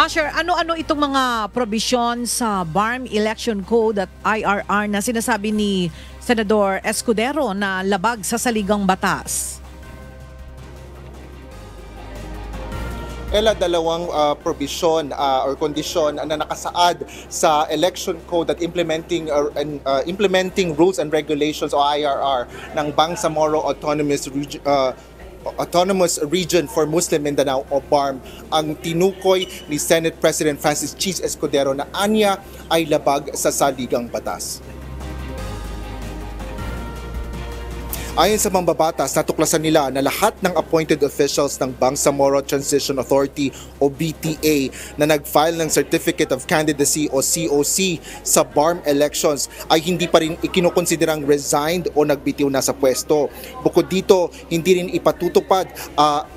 Asher, ano-ano itong mga probisyon sa BARM Election Code at IRR na sinasabi ni Senador Escudero na labag sa saligang batas? Dalawang provision or kondisyon na nakasaad sa election code at implementing rules and regulations o IRR ng Bangsamoro Autonomous Region for Muslim Mindanao o BARM ang tinukoy ni Senate President Francis Cheese Escudero na anya ay labag sa saligang batas. Ayon sa mambabatas, natuklasan nila na lahat ng appointed officials ng Bangsamoro Transition Authority o BTA na nag-file ng Certificate of Candidacy o COC sa BARM elections ay hindi pa rin ikinukonsiderang resigned o nagbitiw na sa pwesto. Bukod dito, hindi rin ipatutupad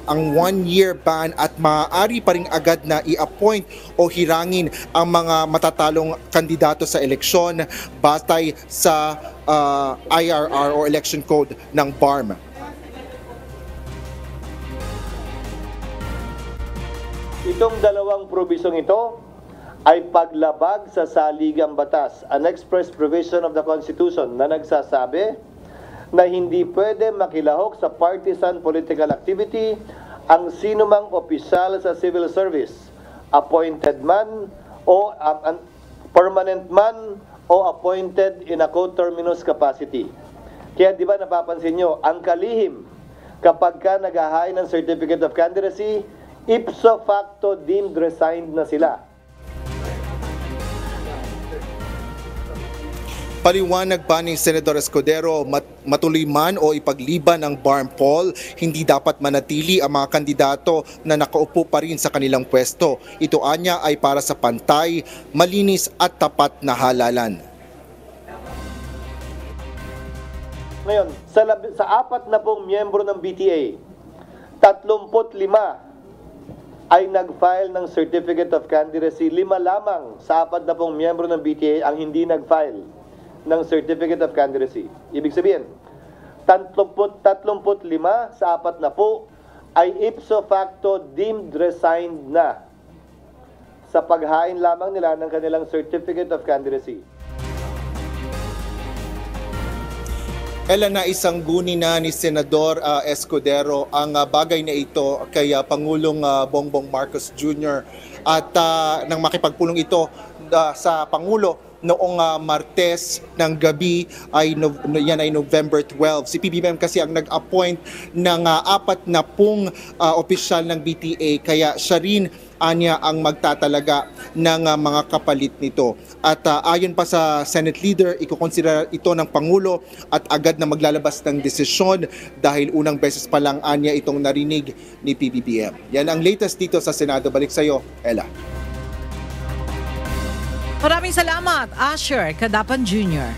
ang 1-year ban at maaari pa rin agad na i-appoint o hirangin ang mga matatalong kandidato sa eleksyon batay sa IRR o election code ng BARM. Itong dalawang probisyong ito ay paglabag sa saligang batas, an express provision of the Constitution na nagsasabi na hindi pwede makilahok sa partisan political activity ang sinumang opisyal sa civil service, appointed man o permanent man o appointed in a coterminous capacity. Kaya di ba napapansin nyo, ang kalihim kapag ka nag-ahain ng Certificate of Candidacy, ipso facto deemed resigned na sila. Paliwanag pa ni Senador Escudero, matuloy man o ipagliban ang BARM poll, hindi dapat manatili ang mga kandidato na nakaupo pa rin sa kanilang pwesto. Ito anya ay para sa pantay, malinis at tapat na halalan. Ngayon, sa 40 miyembro ng BTA, 35 ay nag-file ng Certificate of Candidacy. 5 lamang sa 40 miyembro ng BTA ang hindi nag-file ng Certificate of Candidacy. Ibig sabihin, 35 sa 40 ay ipso facto deemed resigned na sa paghain lamang nila ng kanilang Certificate of Candidacy. Naisangguni na ni Senador Escudero ang bagay na ito kay Pangulong Bongbong Marcos Jr. at nang makipagpulong ito sa Pangulo noong Martes ng gabi yan ay November 12. Si PBBM kasi ang nag-appoint ng 40 opisyal ng BTA kaya siya rin anya ang magtatalaga ng mga kapalit nito. At ayon pa sa Senate Leader, ikukonsidera ito ng Pangulo at agad na maglalabas ng desisyon dahil unang beses pa lang anya itong narinig ni PBBM. Yan ang latest dito sa Senado. Balik sa iyo, Ella. Maraming salamat, Asher Cadapan Jr.